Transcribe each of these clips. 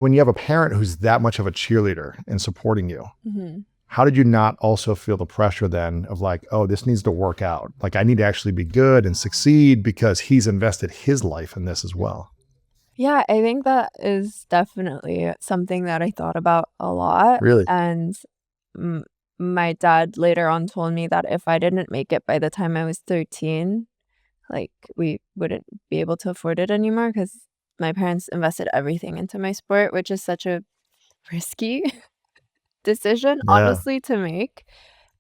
When you have a parent who's that much of a cheerleader and supporting you, Mhm. how did you not also feel the pressure then of like, oh, this needs to work out? Like, I need to actually be good and succeed because he's invested his life in this as well. Yeah, I think that is definitely something that I thought about a lot, Really? and m my dad later on told me that if I didn't make it by the time I was 13, like, we wouldn't be able to afford it anymore because my parents invested everything into my sport, which is such a risky decision, Yeah. honestly, to make,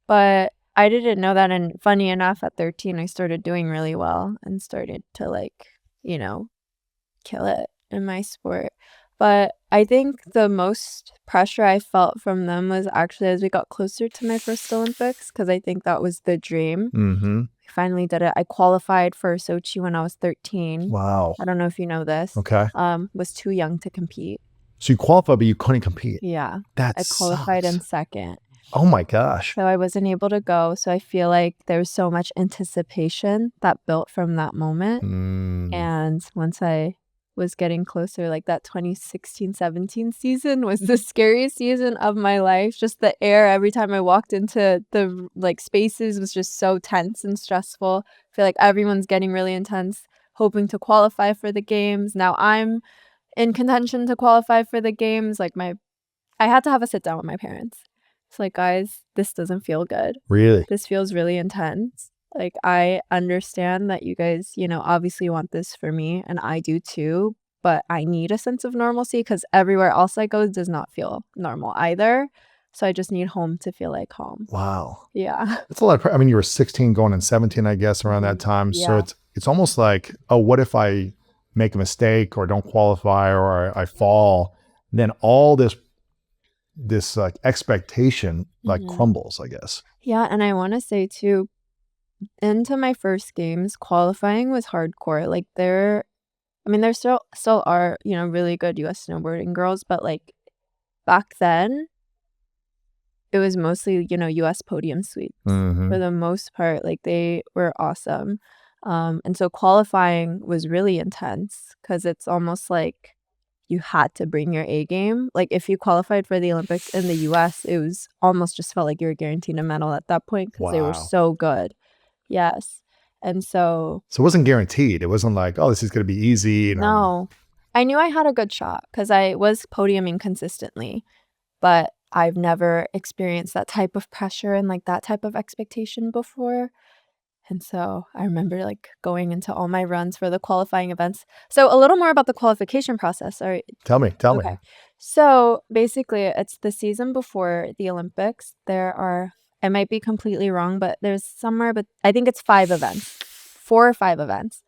but I didn't know that, and funny enough, at 13, I started doing really well and started to, like, you know, kill it in my sport. But I think the most pressure I felt from them was actually as we got closer to my first Olympics, because I think that was the dream. Mm-hmm. I finally did it. I qualified for Sochi when I was 13. Wow. I don't know if you know this. Okay. Was too young to compete. So you qualified, but you couldn't compete. Yeah. That I qualified in sucks. second. Oh my gosh. So I wasn't able to go. So I feel like there was so much anticipation that built from that moment. Mm, And once I was getting closer, like that 2016-17 season was the scariest season of my life. Just the air every time I walked into the like spaces was just so tense and stressful. I feel like everyone's getting really intense, hoping to qualify for the games. Now I'm in contention to qualify for the games. I had to have a sit down with my parents. It's like, guys, this doesn't feel good. really? This feels really intense. Like, I understand that you guys, obviously want this for me, and I do too, but I need a sense of normalcy because everywhere else I go does not feel normal either. So I just need home to feel like home. Wow. Yeah. That's a lot of I mean, you were 16 going in 17, I guess, around that Mhm. time. So Yeah. it's almost like, oh, what if I make a mistake or don't qualify or I fall? Then all this like expectation like Mhm. crumbles, I guess. Yeah, and I wanna say too, into my first games, qualifying was hardcore. Like, there still are, really good US snowboarding girls, but, like, back then it was mostly, US podium sweeps for Hmm. the most part, like, they were awesome, and so qualifying was really intense because it's almost like you had to bring your A game. Like, if you qualified for the Olympics in the US, it was almost just felt like you were guaranteed a medal at that point because they were Wow. so good. Yes, and so So it wasn't guaranteed. It wasn't like, oh, this is going to be easy. And no. I knew I had a good shot because I was podiuming consistently, but I've never experienced that type of pressure and, like, that type of expectation before, and so I remember, like, going into all my runs for the qualifying events. So, a little more about the qualification process, alright. tell me. Okay. So, basically, it's the season before the Olympics. There are I might be completely wrong, but there's somewhere but I think it's 5 events, 4 or 5 events.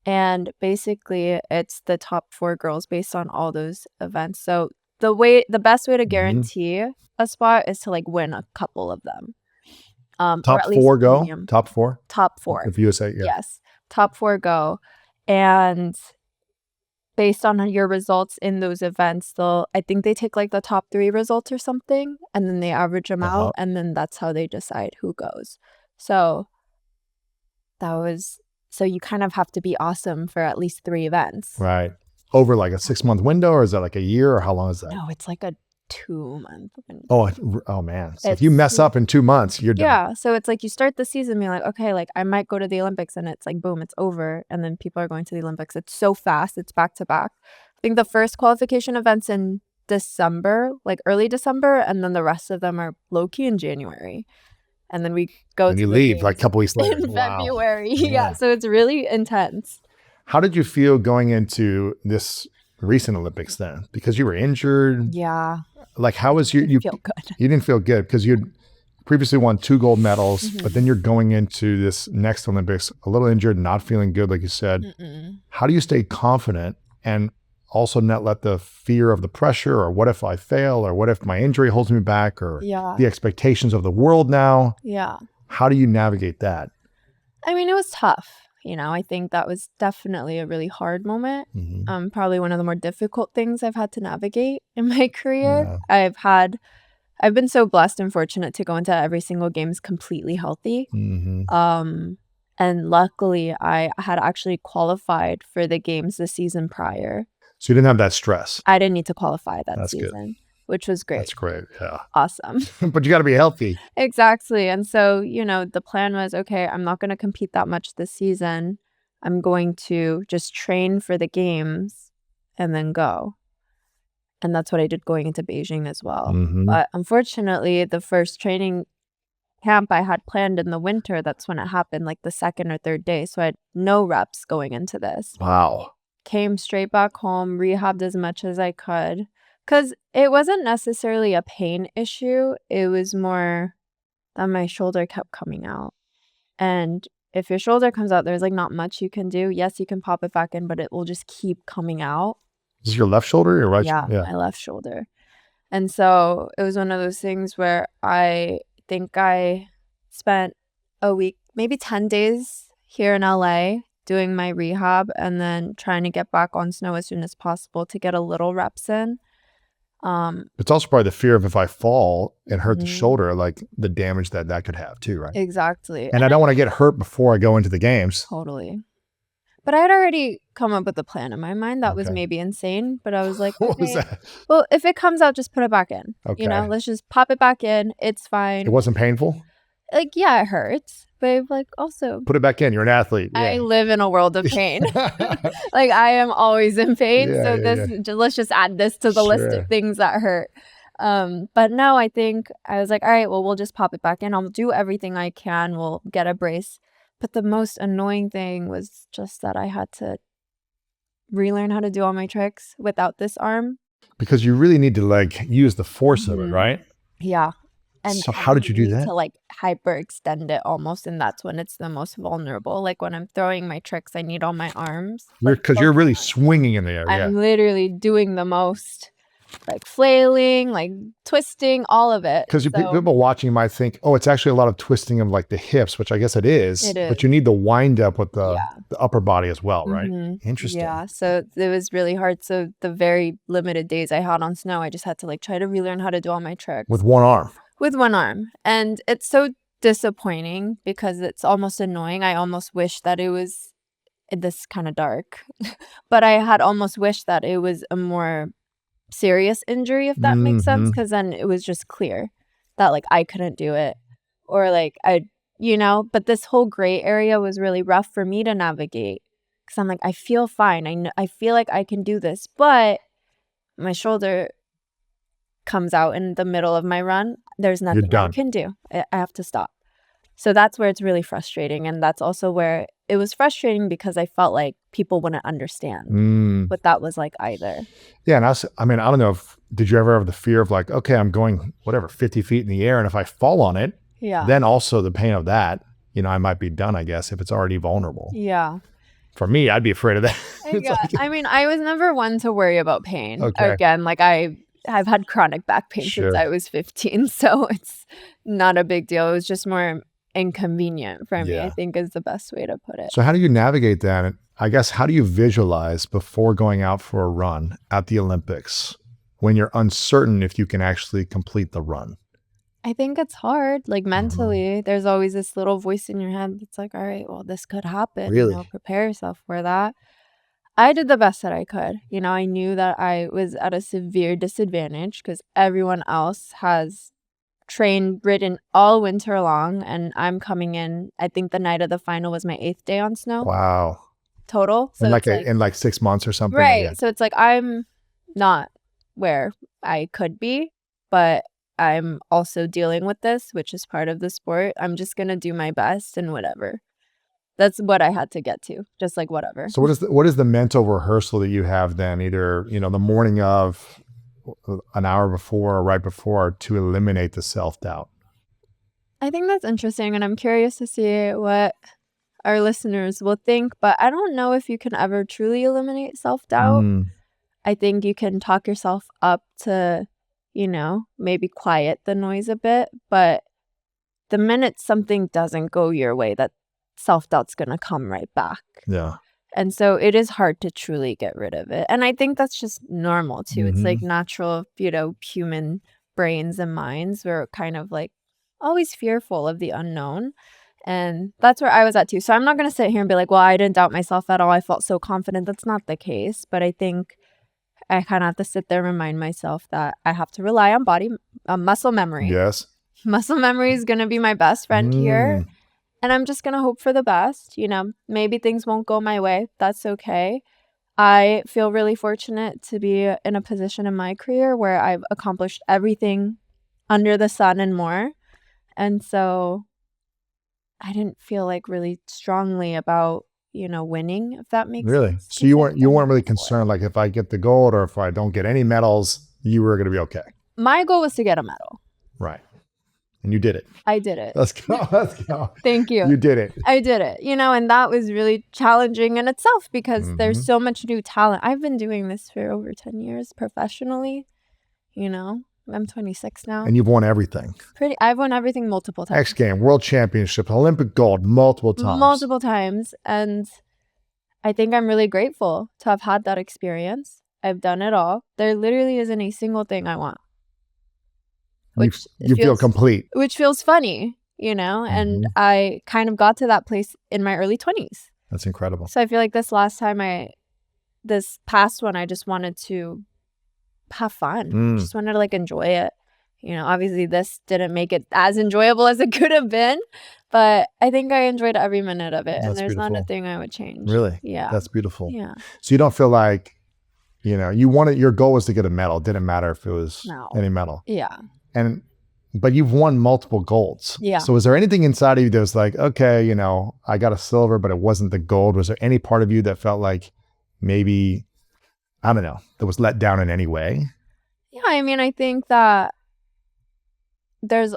And basically, it's the top 4 girls based on all those events. So, the best way to Hmm. guarantee a spot is to, like, win a couple of them, or Top at least four go. podium. Top four. Top 4. If USA, yeah. Yes. Top 4 go. And based on your results in those events, I think they take, like, the top 3 results or something, and then they average them Uh out, huh. and then that's how they decide who goes. So that was so you kind of have to be awesome for at least 3 events. Right. Over like a 6 month window, or is that like a year, or how long is that? No, it's like a 2-month window. Oh, oh man. So if you It's mess up in 2 months, you're done. Yeah, so it's like you start the season being like, "Okay, like, I might go to the Olympics," and it's like, boom, it's over, and then people are going to the Olympics. It's so fast, it's back to back. I think the first qualification event's in December, like, early December, and then the rest of them are low-key in January, and then we go And to you the leave like a games couple weeks later. in Wow. February. Yeah, Yeah. so it's really intense. How did you feel going into this recent Olympics then? Because you were injured. Yeah, Like, how I was didn't feel good. you didn't feel good because you'd previously won 2 gold medals, but Mhm. then you're going into this next Olympics a little injured, not feeling good, like you said. Mm-mm. How do you stay confident and also not let the fear of the pressure or what if I fail or what if my injury holds me back or Yeah, the expectations of the world now? yeah. How do you navigate that? I mean, it was tough, I think that was definitely a really hard moment, Hmm. probably one of the more difficult things I've had to navigate in my career. Yeah. I've been so blessed and fortunate to go into every single games completely healthy, Hmm. um, and luckily, I had actually qualified for the games the season prior. So you didn't have that stress. I didn't need to qualify that That's good. season, which was great. That's great. Yeah. Awesome. But you got to be healthy. Exactly. And so, the plan was, okay, I'm not going to compete that much this season. I'm going to just train for the games and then go. And that's what I did going into Beijing as well. Mhm. But unfortunately, the first training camp I had planned in the winter, that's when it happened, like the second or third day. So I had no reps going into this. Wow. Came straight back home, rehabbed as much as I could. Because it wasn't necessarily a pain issue. It was more that my shoulder kept coming out. And if your shoulder comes out, there's like not much you can do. Yes, you can pop it back in, but it will just keep coming out. Is this your left shoulder or your right? Yeah, my left shoulder. And so it was one of those things where I think I spent a week, maybe 10 days here in LA doing my rehab and then trying to get back on snow as soon as possible to get a little reps in. It's also probably the fear of if I fall and hurt the Mhm. shoulder, like the damage that could have too, right? Exactly. And I don't want to get hurt before I go into the games. Totally. But I had already come up with a plan in my mind that was Okay. maybe insane, but I was like, What was okay, that? well, if it comes out, just put it back in. Okay. Let's just pop it back in. It's It fine. wasn't painful? Like, yeah, it hurts, but like also Put it back in. You're an athlete. I Yeah. live in a world of pain. Like I am always in pain. Yeah, So yeah, let's just add this to the list Sure. of things that hurt. But no, I think I was like, all right, well, we'll just pop it back in. I'll do everything I can. We'll get a brace. But the most annoying thing was just that I had to relearn how to do all my tricks without this arm. Because you really need to like use the force of it, Mhm. right? Yeah. And So how did you do need that? to like hyperextend it almost, and that's when it's the most vulnerable. Like when I'm throwing my tricks, I need all my arms. Because you're really swinging in the air. Yeah. I'm literally doing the most, like flailing, like twisting, all of it. Because So people watching might think, oh, it's actually a lot of twisting of like the hips, which I guess it is. It But is. you need the wind up with the Yeah. upper body as well, right? Mhm. Interesting. Yeah, so it was really hard. So the very limited days I had on snow, I just had to like try to relearn how to do all my tricks With one arm. with one arm. And it's so disappointing because it's almost annoying. I almost wish that it was this kind of dark, but I had almost wished that it was a more serious injury, if that makes sense, Mhm. because then it was just clear that like I couldn't do it or like but this whole gray area was really rough for me to navigate because I'm like, I feel fine. I feel like I can do this, but my shoulder comes out in the middle of my run. There's nothing I done. can do. I have to stop. So that's where it's really frustrating. And that's also where it was frustrating because I felt like people wouldn't understand Mm. what that was like either. Yeah. And I mean, I don't know did you ever have the fear of like, okay, I'm going whatever, 50 feet in the air. And if I fall on it, Yeah. then also the pain of that, I might be done, I guess, if it's already vulnerable. Yeah. For me, I'd be afraid of that. It's Yeah. like- I mean, I was never one to worry about pain. Okay. Again, like I've had chronic back pain Sure. since I was 15. So it's not a big deal. It was just more inconvenient for me, Yeah. I think is the best way to put it. So how do you navigate that? And I guess, how do you visualize before going out for a run at the Olympics when you're uncertain if you can actually complete the run? I think it's hard. Mm-hmm. Like mentally, there's always this little voice in your head that's like, all right, well, this could happen. Really? Prepare yourself for that. I did the best that I could. I knew that I was at a severe disadvantage because everyone else has ridden all winter long. And I'm coming in, I think the night of the final was my 8th day on snow Wow. total. So in it's like, in like 6 months or something? right. Yeah. So it's like I'm not where I could be, but I'm also dealing with this, which is part of the sport. I'm just going to do my best and whatever. That's what I had to get to. Just like whatever. So what is the mental rehearsal that you have then, either, the morning of, an hour before or right before, to eliminate the self-doubt? I think that's interesting, and I'm curious to see what our listeners will think, but I don't know if you can ever truly eliminate self-doubt. Mm. I think you can talk yourself up to, maybe quiet the noise a bit, but the minute something doesn't go your way, that self-doubt's going to come right back. Yeah. And so it is hard to truly get rid of it. And I think that's just normal too. It's like natural, human brains and minds. We're kind of like always fearful of the unknown. And that's where I was at too. So I'm not going to sit here and be like, well, I didn't doubt myself at all. I felt so confident. That's not the case. But I think I kind of have to sit there and remind myself that I have to rely on muscle memory. Yes. Muscle memory is going to be my best friend here. Mm. And I'm just going to hope for the best. You know, maybe things won't go my way. That's okay. I feel really fortunate to be in a position in my career where I've accomplished everything under the sun and more. And so I didn't feel like really strongly about, you know, winning, if that makes Really? sense. So you because weren't I'm really here for it. concerned, like if I get the gold or if I don't get any medals, you were going to be okay. My goal was to get a medal. Right. And you did it. I did it. Let's go. Let's go. Thank you. You did it. I did it, you know, and that was really challenging in itself because Mhm. there's so much new talent. I've been doing this for over 10 years professionally, you know. I'm 26 now. And you've won everything. I've won everything multiple times. X Games, World Championship, Olympic gold, multiple times. Multiple times. And I think I'm really grateful to have had that experience. I've done it all. There literally isn't a single thing I want. Which You feel complete. Which feels funny, you know? And Mhm. I kind of got to that place in my early 20s. That's incredible. So I feel like this past one, I just wanted to have fun. Mm. Just wanted to like enjoy it. You know, obviously this didn't make it as enjoyable as it could have been, but I think I enjoyed every minute of it. That's and there's not a beautiful. thing I would change. Really? Yeah. That's beautiful. Yeah. So you don't feel like, you know, your goal was to get a medal. It didn't matter if it was No. any medal. Yeah. But you've won multiple golds. Yeah. So is there anything inside of you that was like, okay, you know, I got a silver, but it wasn't the gold? Was there any part of you that felt like maybe, I don't know, that was let down in any way? Yeah. I mean, I think that there's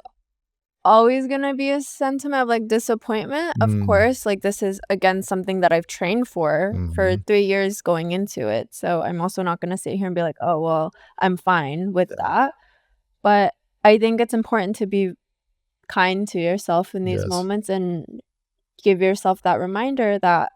always going to be a sentiment of like disappointment. Of course, like this is again something that I've trained for 3 years going into it. So I'm also not going to sit here and be like, oh, well, I'm fine with that. But I think it's important to be kind to yourself in these Yes. moments and give yourself that reminder that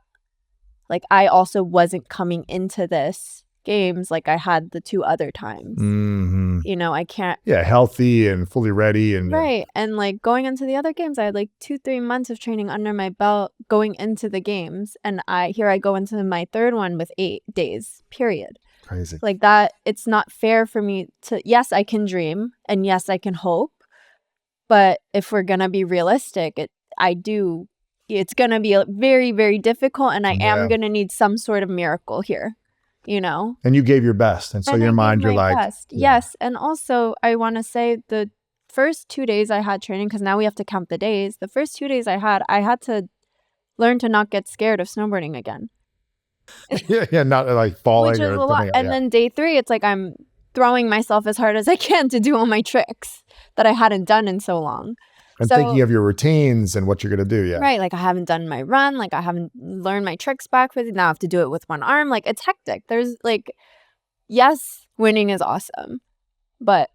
like I also wasn't coming into this games like I had the 2 other times. Mm-hmm. You know, I can't. Yeah, healthy and fully ready. And Right. And like going into the other games, I had like 2-3 months of training under my belt going into the games. And I go into my 3rd one with 8 days, period. Crazy. Like that, it's not fair for me to, yes, I can dream and yes, I can hope. But if we're going to be realistic, it's going to be very, very difficult. And I am going to need some sort of miracle here, you know? And you gave your best. And so And your I mind, gave you're my like, best. yeah. Yes. And also I want to say the first 2 days I had training, because now we have to count the days. The first 2 days I had to learn to not get scared of snowboarding again. yeah, not like falling Which is or a lot. something. And then day 3, it's like I'm throwing myself as hard as I can to do all my tricks that I hadn't done in so long. And So- thinking of your routines and what you're going to do. Yeah. Right. Like I haven't done my run. Like I haven't learned my tricks back with it. Now I have to do it with one arm. Like it's hectic. There's like, yes, winning is awesome. But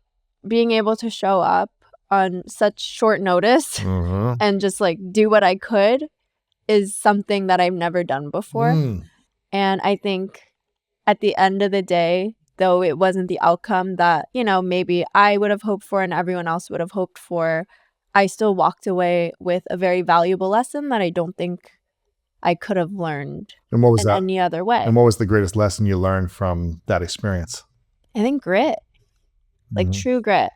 being able to show up on such short notice Mhm. and just like do what I could is something that I've never done before. Mm. And I think at the end of the day, though it wasn't the outcome that, you know, maybe I would have hoped for and everyone else would have hoped for, I still walked away with a very valuable lesson that I don't think I could have learned And what was in that? any other way. And what was the greatest lesson you learned from that experience? I think grit, like Mhm. true grit.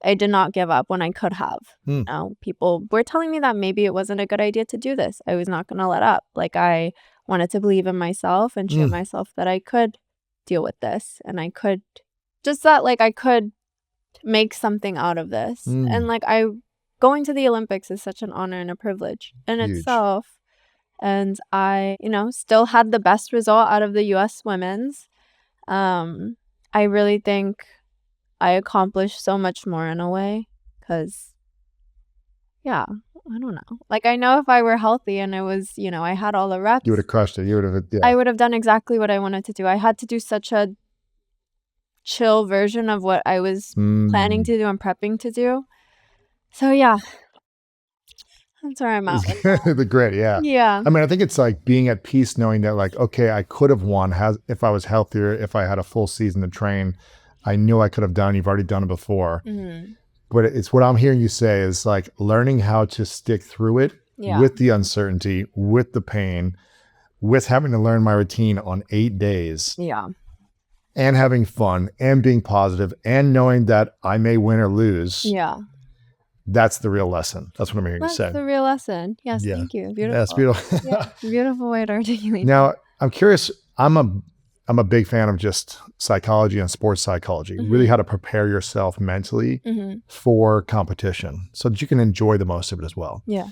I did not give up when I could have. Hmm. You know, people were telling me that maybe it wasn't a good idea to do this. I was not going to let up. Like I wanted to believe in myself and show myself that I could deal with this and I could just that like I could make something out of this. And like going to the Olympics is such an honor and a privilege in Huge. itself. And I, you know, still had the best result out of the US women's. I really think I accomplished so much more in a way because, yeah, I don't know. Like, I know if I were healthy and it was, you know, I had all the reps, You would have crushed it. You would have, yeah. I would have done exactly what I wanted to do. I had to do such a chill version of what I was planning to do and prepping to do. So, yeah, that's where I'm at. with that. The grit, yeah. Yeah. I mean, I think it's like being at peace knowing that like, okay, I could have won if I was healthier, if I had a full season to train. I knew I could have done. You've already done it before. Mhm. But it's what I'm hearing you say is like learning how to stick through it Yeah. with the uncertainty, with the pain, with having to learn my routine on 8 days. Yeah. and having fun and being positive and knowing that I may win or lose. Yeah. That's the real lesson. That's what I'm hearing you That's say. the real lesson. Yes, Yeah. thank you. Beautiful. That's beautiful. Yeah, beautiful way to articulate. Now, I'm curious. I'm a big fan of just psychology and sports psychology, really how to prepare yourself mentally for competition so that you can enjoy the most of it as well. Yeah.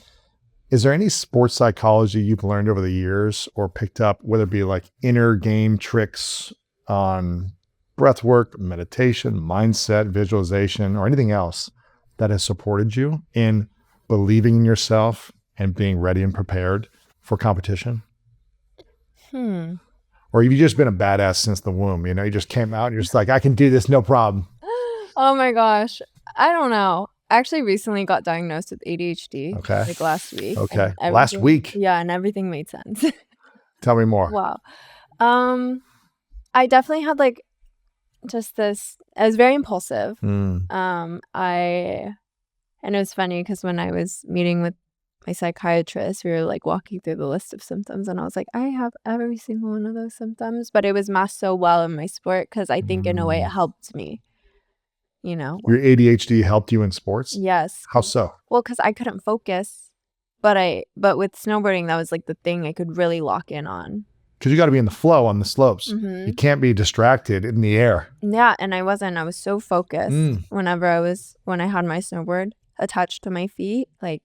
Is there any sports psychology you've learned over the years or picked up, whether it be like inner game tricks on breath work, meditation, mindset, visualization, or anything else that has supported you in believing in yourself and being ready and prepared for competition? Or have you just been a badass since the womb? You know, you just came out and you're just like, I can do this, no problem. Oh my gosh. I don't know. I actually recently got diagnosed with ADHD Okay. like last week. Okay. and Last everything- week. Yeah, and everything made sense. Tell me more. Wow. I definitely had like just this, I was very impulsive. And it was funny because when I was meeting with my psychiatrist, we were like walking through the list of symptoms and I was like, I have every single one of those symptoms, but it was masked so well in my sport because I think in a way it helped me, you know? Your ADHD helped you in sports? Yes. How so? Well, because I couldn't focus, but with snowboarding, that was like the thing I could really lock in on. Because you got to be in the flow on the slopes. You can't be distracted in the air. Yeah, and I wasn't. I was so focused when I had my snowboard attached to my feet, like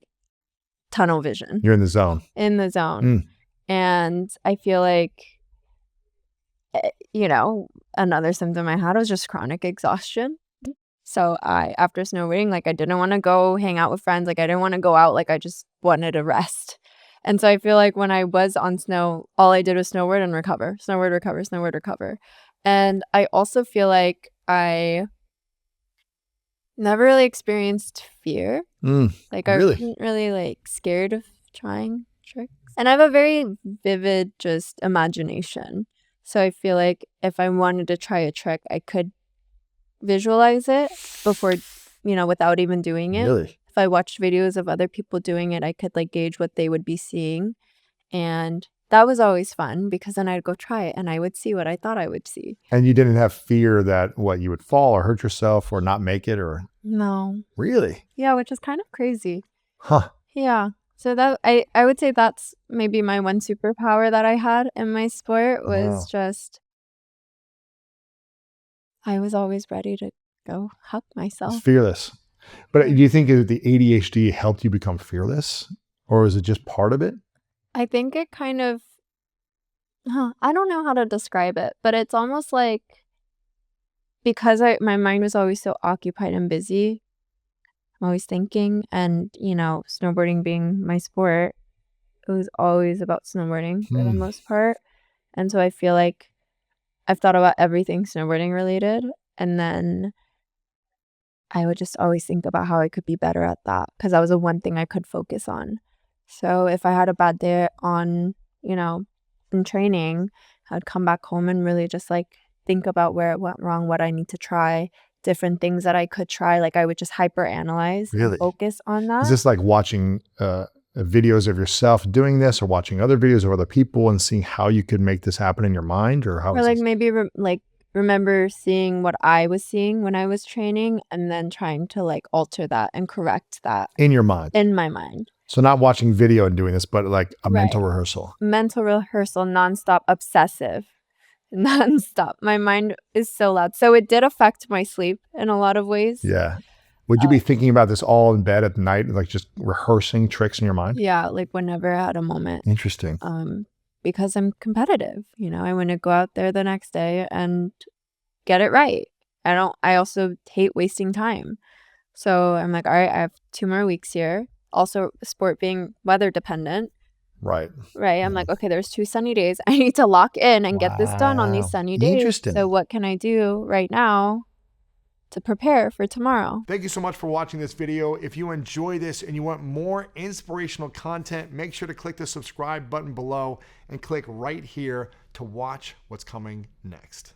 tunnel vision. You're in the zone. In the zone. And I feel like, you know, another symptom I had was just chronic exhaustion. So after snowboarding, like I didn't want to go hang out with friends. Like I didn't want to go out. Like I just wanted to rest. And so I feel like when I was on snow, all I did was snowboard and recover, snowboard, recover, snowboard, recover. And I also feel like I never really experienced fear. Like I wasn't really like scared of trying tricks. And I have a very vivid just imagination. So I feel like if I wanted to try a trick, I could visualize it before, you know, without even doing it. Really? If I watched videos of other people doing it, I could like gauge what they would be seeing. And that was always fun because then I'd go try it and I would see what I thought I would see. And you didn't have fear that you would fall or hurt yourself or not make it or? No. Really? Yeah, which is kind of crazy. Huh. Yeah. So that I would say that's maybe my one superpower that I had in my sport was just I was always ready to go help myself. Fearless. But do you think that the ADHD helped you become fearless, or is it just part of it? I think it kind of, I don't know how to describe it, but it's almost like because my mind was always so occupied and busy, I'm always thinking, and, you know, snowboarding being my sport, it was always about snowboarding for the most part. And so I feel like I've thought about everything snowboarding related, and then I would just always think about how I could be better at that because that was the one thing I could focus on. So if I had a bad day on, you know, in training, I'd come back home and really just like think about where it went wrong, what I need to try, different things that I could try. Like I would just hyper analyze and focus on that. Is this like watching videos of yourself doing this or watching other videos of other people and seeing how you could make this happen in your mind, or how? Or like maybe remember seeing what I was seeing when I was training and then trying to like alter that and correct that in your mind. In my mind. So not watching video and doing this, but like a mental rehearsal. Mental rehearsal, nonstop, obsessive, nonstop. My mind is so loud. So it did affect my sleep in a lot of ways. Yeah. Would you be thinking about this all in bed at night, like just rehearsing tricks in your mind? Yeah, like whenever I had a moment. Interesting. Because I'm competitive, you know, I want to go out there the next day and get it right. I also hate wasting time. So I'm like, all right, I have 2 more weeks here. Also, sport being weather dependent. Right. I'm like, okay, there's 2 sunny days. I need to lock in and get this done on these sunny days. Interesting. So what can I do right now to prepare for tomorrow? Thank you so much for watching this video. If you enjoy this and you want more inspirational content, make sure to click the subscribe button below and click right here to watch what's coming next.